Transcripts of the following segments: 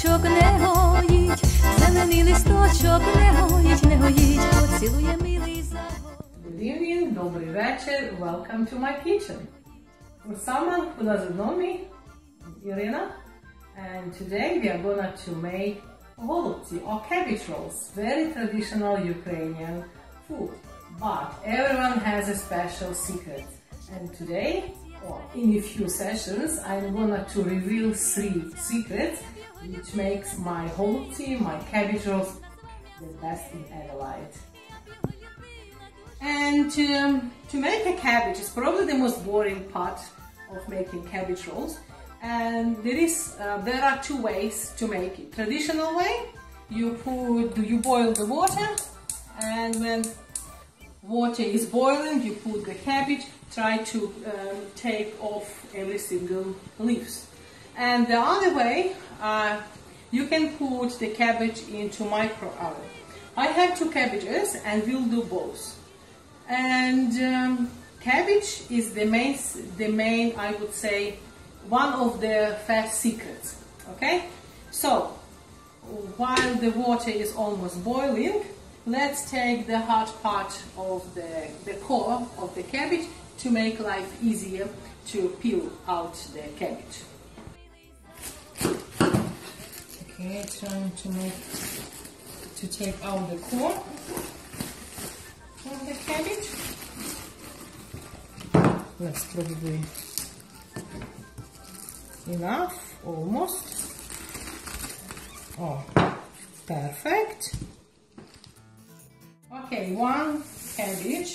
листочок не гоїть, зелений листочок не гоїть, не гоїть, поцілує милий загод. Good evening, добрий вечір, welcome to my kitchen. For someone who doesn't know me, Irina, and today we are gonna to make голубці or cabbage rolls, very traditional Ukrainian food. But everyone has a special secret, and today, or in a few sessions, I'm gonna to reveal 3 secrets which makes my голубці, my cabbage rolls, the best in Adelaide. And to make a cabbage is probably the most boring part of making cabbage rolls. And there are 2 ways to make it. Traditional way, you boil the water, and when water is boiling, you put the cabbage. Try to take off every single leaves. And the other way, you can put the cabbage into micro oven. I have 2 cabbages, and we'll do both. And cabbage is the main, I would say, one of the fast secrets. Okay, so while the water is almost boiling, let's take the hard part of the core of the cabbage to make life easier to peel out the cabbage. Okay, trying to take out the core of the cabbage. That's probably enough, almost. Oh, perfect. Okay, 1 cabbage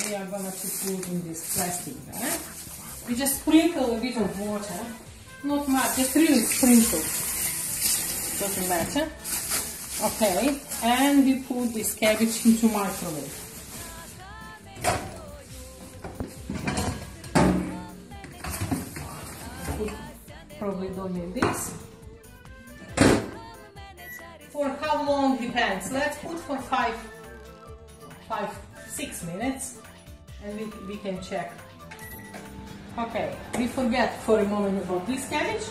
we are going to put in this plastic bag. We just sprinkle a bit of water, not much, just really sprinkle, doesn't matter. Okay, and we put this cabbage into microwave. Probably don't need this. For how long depends. Let's put for 6 minutes, and we can check. Okay, we forget for a moment about this cabbage.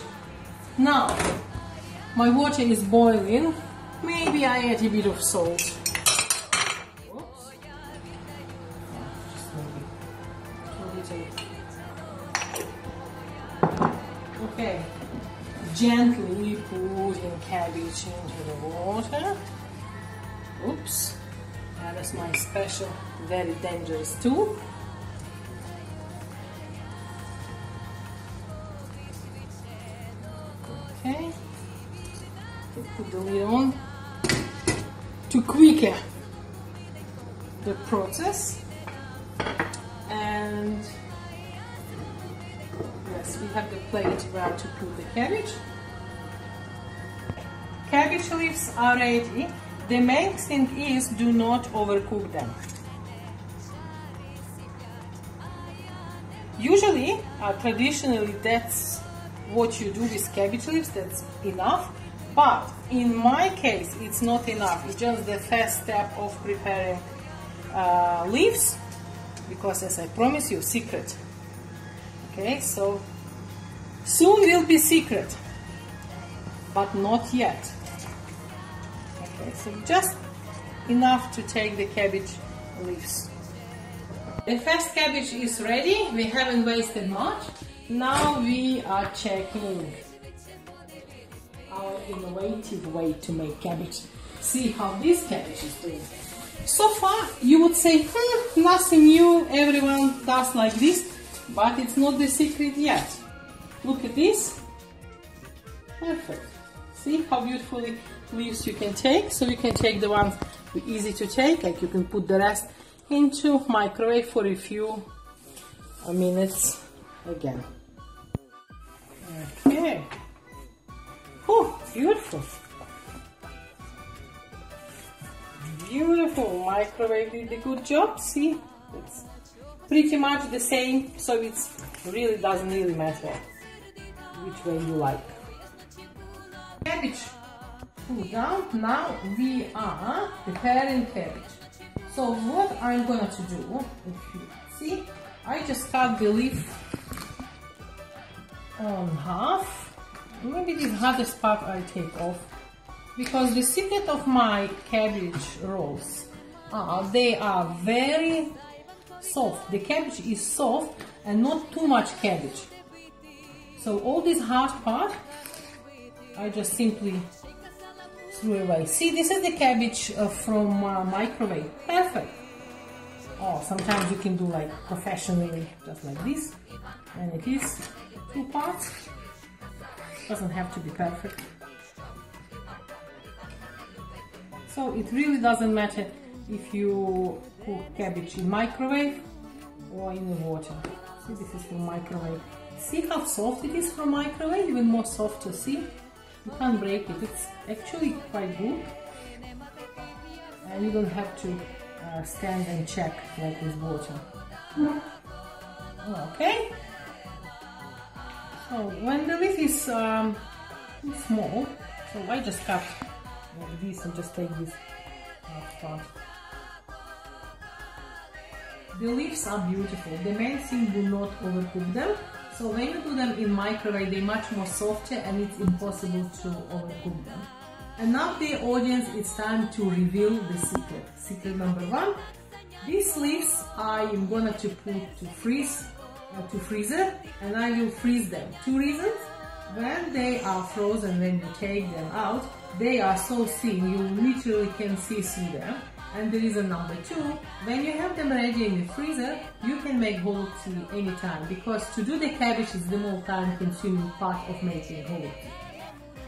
Now my water is boiling. Maybe I add a bit of salt. Oops. Just maybe a little. Okay, gently put in cabbage into the water. Oops, that is my special, very dangerous tool. Okay, put the lid on to quicken the process. And yes, we have the plate where to put the cabbage. Cabbage leaves are ready. The main thing is do not overcook them. Usually, traditionally, that's what you do with cabbage leaves, that's enough. But in my case, it's not enough. It's just the first step of preparing leaves, because as I promised you, secret. Okay, so soon will be secret, but not yet. Okay, so just enough to take the cabbage leaves. The first cabbage is ready. We haven't wasted much. Now we are checking our innovative way to make cabbage. See how this cabbage is doing. So far, you would say, nothing new. Everyone does like this. But it's not the secret yet. Look at this. Perfect. See how beautifully leaves you can take. So you can take the ones easy to take, like you can put the rest into microwave for a few minutes again. Okay. Oh, beautiful. Beautiful. Microwave did a good job. See, it's pretty much the same, so it really doesn't matter which way you like. Cabbage cool down. Now we are preparing cabbage. So what I'm going to do, if you see, I just cut the leaf on half maybe this hardest part I take off, because the secret of my cabbage rolls they are very soft. The cabbage is soft and not too much cabbage. So all this hard part I just simply threw away. See, this is the cabbage from microwave. Perfect. Oh, sometimes you can do like professionally, just like this, and it is 2 parts. Doesn't have to be perfect. So it really doesn't matter if you cook cabbage in microwave or in the water. See, this is from microwave. See how soft it is from microwave? Even more soft to see. You can't break it. It's actually quite good. And you don't have to stand and check like with water. Okay. So when the leaf is small, so I just cut like this and just take this part. The leaves are beautiful. The main thing, do not overcook them. So when you do them in microwave, they're much more softer and it's impossible to overcook them. And now, dear audience, it's time to reveal the secret. Secret number 1. These leaves I am gonna to put to freezer, and I will freeze them. 2 reasons. When they are frozen, when you take them out, they are so thin, you literally can see through them. And the reason number 2, when you have them ready in the freezer, you can make whole tea anytime, because to do the cabbage is the more time consuming part of making whole tea.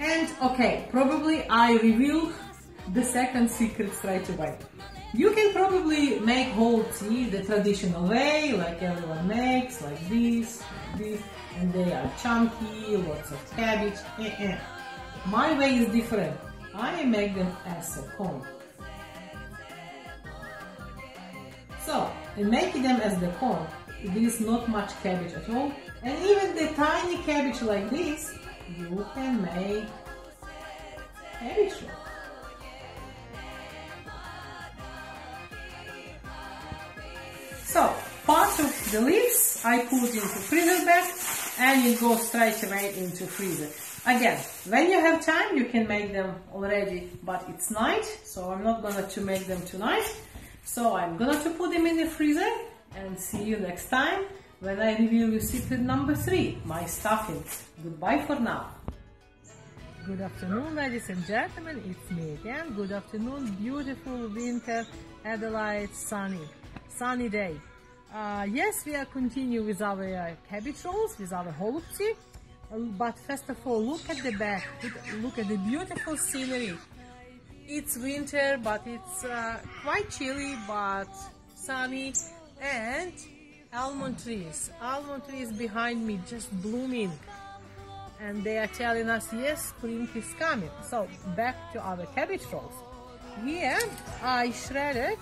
And okay, probably I reveal the second secret straight away. You can probably make whole tea the traditional way, like everyone makes, like this, and they are chunky, lots of cabbage. My way is different. I make them as a cone. So, in making them as the cone, there is not much cabbage at all, and even the tiny cabbage like this, you can make cabbage roll. So, part of the leaves I put into freezer bag, and it goes straight away into freezer. Again, when you have time, you can make them already, but it's night, so I'm not gonna to make them tonight. So I'm gonna to put them in the freezer, and see you next time when I reveal you secret number 3, my stuffing. Goodbye for now. Good afternoon, ladies and gentlemen, it's me again. Good afternoon, beautiful winter Adelaide, sunny day. Yes, we are continuing with our cabbage rolls, with our whole tea. But first of all, look at the back, look at the beautiful scenery. It's winter, but it's quite chilly, but sunny, and almond trees behind me just blooming, and they are telling us, yes, spring is coming. So back to our cabbage rolls. Here I shredded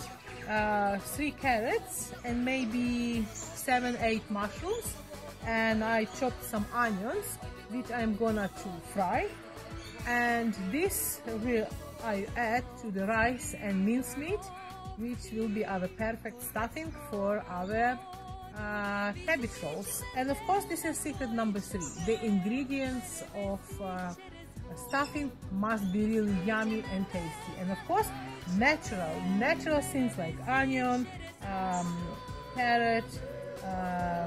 3 carrots and maybe 7-8 mushrooms, and I chopped some onions, which I'm gonna to fry, and this will I add to the rice and mincemeat, which will be our perfect stuffing for our cabbage rolls. And of course, this is secret number 3. The ingredients of stuffing must be really yummy and tasty, and of course natural things like onion, carrot,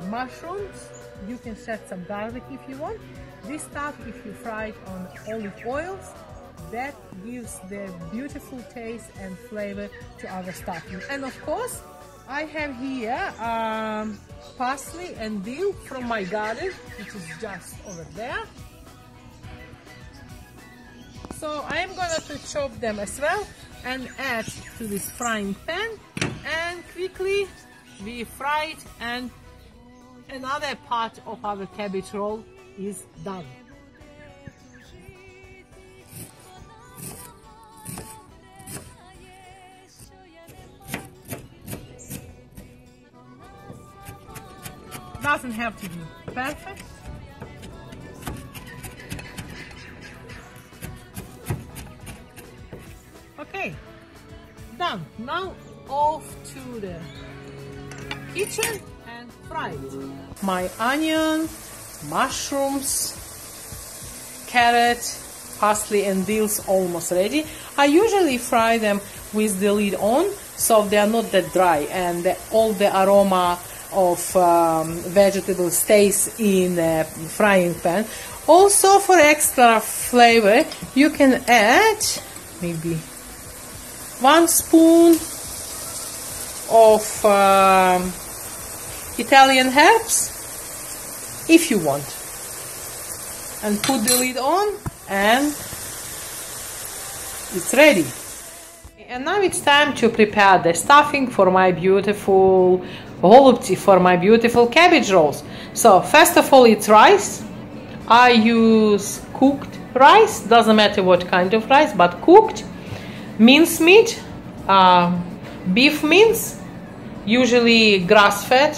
mushrooms. You can add some garlic if you want. This stuff, if you fry it on olive oils, that gives the beautiful taste and flavor to our stuffing. And of course, I have here parsley and dill from my garden, which is just over there. So I am going to chop them as well and add to this frying pan, and quickly we fry it, and another part of our cabbage roll is done. Doesn't have to be perfect. Okay, done. Now off to the kitchen and fry it. My onion, mushrooms, carrot, parsley and dills almost ready. I usually fry them with the lid on, so they are not that dry, and all the aroma of vegetables stays in the frying pan. Also, for extra flavor, you can add maybe 1 spoon of Italian herbs if you want, and put the lid on, and it's ready. And now it's time to prepare the stuffing for my beautiful голубці, for my beautiful cabbage rolls. So first of all, it's rice. I use cooked rice, doesn't matter what kind of rice, but cooked. Mincemeat, beef mince, usually grass-fed,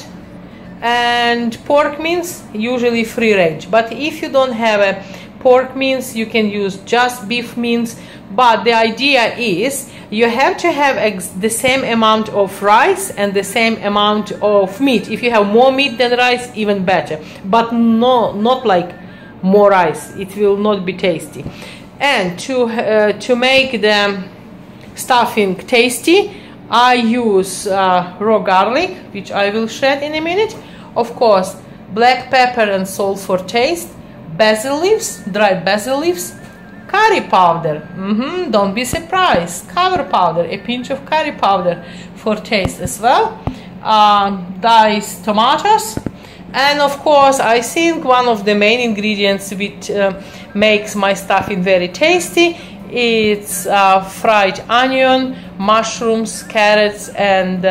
and pork mince, usually free range. But if you don't have a pork mince, you can use just beef mince. But the idea is you have to have the same amount of rice and the same amount of meat. If you have more meat than rice, even better. But no, not like more rice. It will not be tasty. And to make the stuffing tasty, I use raw garlic, which I will shred in a minute. Of course, black pepper and salt for taste. Basil leaves, dried basil leaves. Curry powder, don't be surprised, curry powder, a pinch of curry powder for taste as well, diced tomatoes, and of course I think one of the main ingredients which makes my stuffing very tasty, it's fried onion, mushrooms, carrots and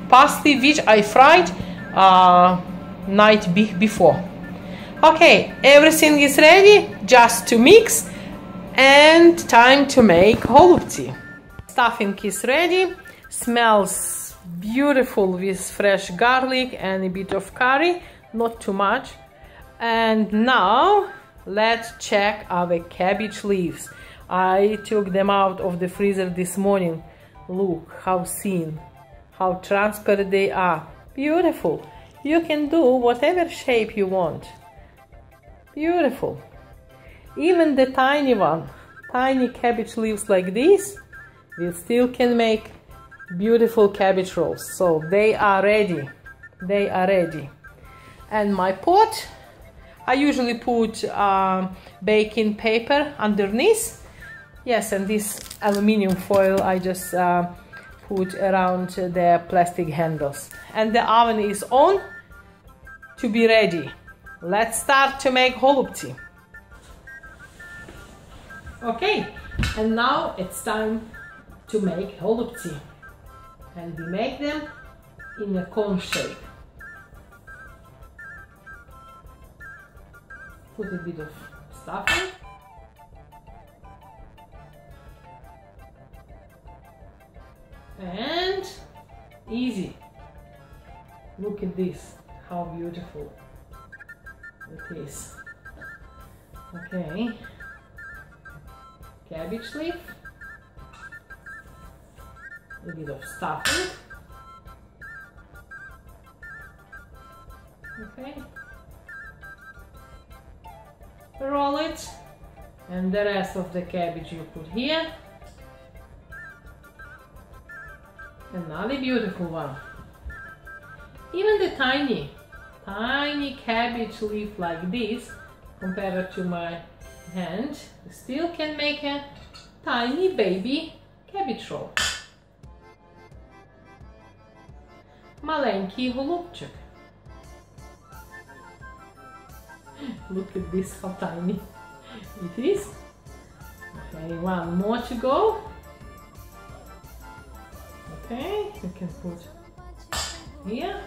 parsley, which I fried night before. Okay, everything is ready, just to mix. And time to make голубці. Stuffing is ready, smells beautiful with fresh garlic and a bit of curry, not too much. And now let's check our cabbage leaves. I took them out of the freezer this morning. Look how thin, how transparent they are. Beautiful. You can do whatever shape you want. Beautiful. Even the tiny one, tiny cabbage leaves like this, we still can make beautiful cabbage rolls. So they are ready. They are ready. And my pot, I usually put baking paper underneath. Yes, and this aluminium foil I just put around the plastic handles. And the oven is on to be ready. Let's start to make голубці. Okay, and now it's time to make голубці, and we make them in a cone shape. Put a bit of stuffing. And easy. Look at this, how beautiful it is. Okay. Cabbage leaf, a bit of stuffing, okay, roll it, and the rest of the cabbage you put here. Another beautiful one. Even the tiny cabbage leaf like this, compared to my hand, still can make a tiny baby cabbage roll. Маленький голубчик. Look at this, how tiny it is. Okay, one more to go. Okay, you can put here.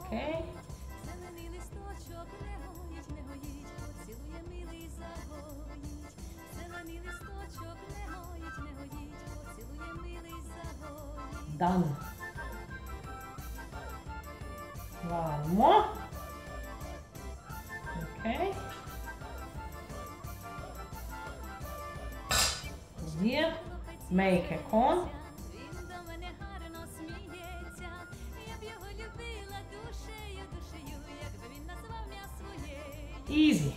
Okay. Done. One more. Okay. Here, make a cone. Easy.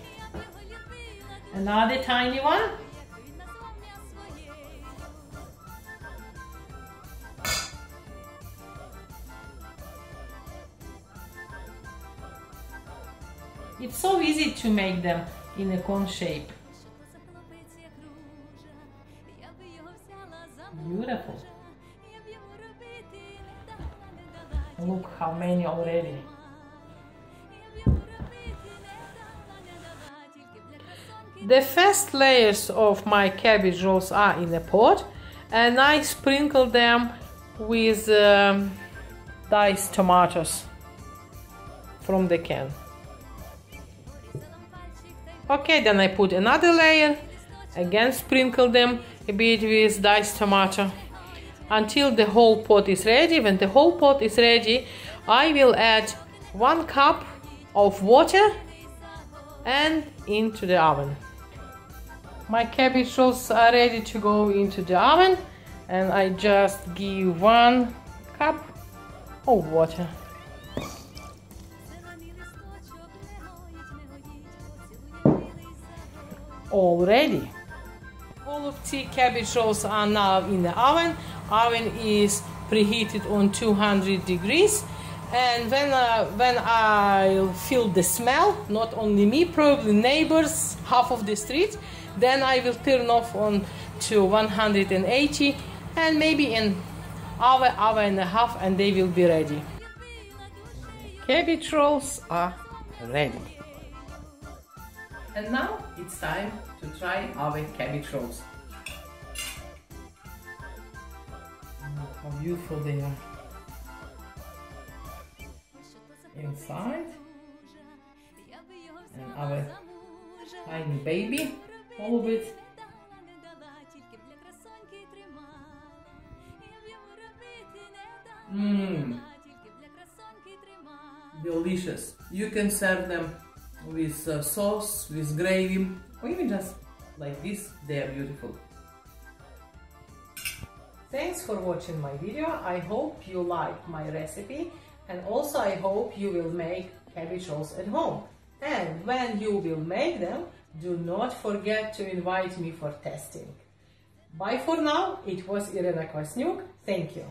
Another tiny one. It's so easy to make them in a cone shape. Beautiful. Look how many already. The first layers of my cabbage rolls are in a pot, and I sprinkle them with diced tomatoes from the can. Okay, then I put another layer, again sprinkle them a bit with diced tomato until the whole pot is ready. When the whole pot is ready, I will add 1 cup of water and into the oven. My cabbage rolls are ready to go into the oven, and I just give 1 cup of water. All ready. All of the cabbage rolls are now in the oven. Oven is preheated on 200 degrees, and when I feel the smell, not only me, probably neighbors, half of the street, then I will turn off on to 180, and maybe an hour and a half, and they will be ready. Cabbage rolls are ready. And now it's time to try our cabbage rolls. Look how beautiful they are. Inside, and our tiny baby, all of it. Delicious. You can serve them with sauce, with gravy, or even just like this. They are beautiful. Thanks for watching my video. I hope you liked my recipe, and also I hope you will make cabbage rolls at home. And when you will make them, do not forget to invite me for testing. Bye for now. It was Irina Kvasniuk. Thank you.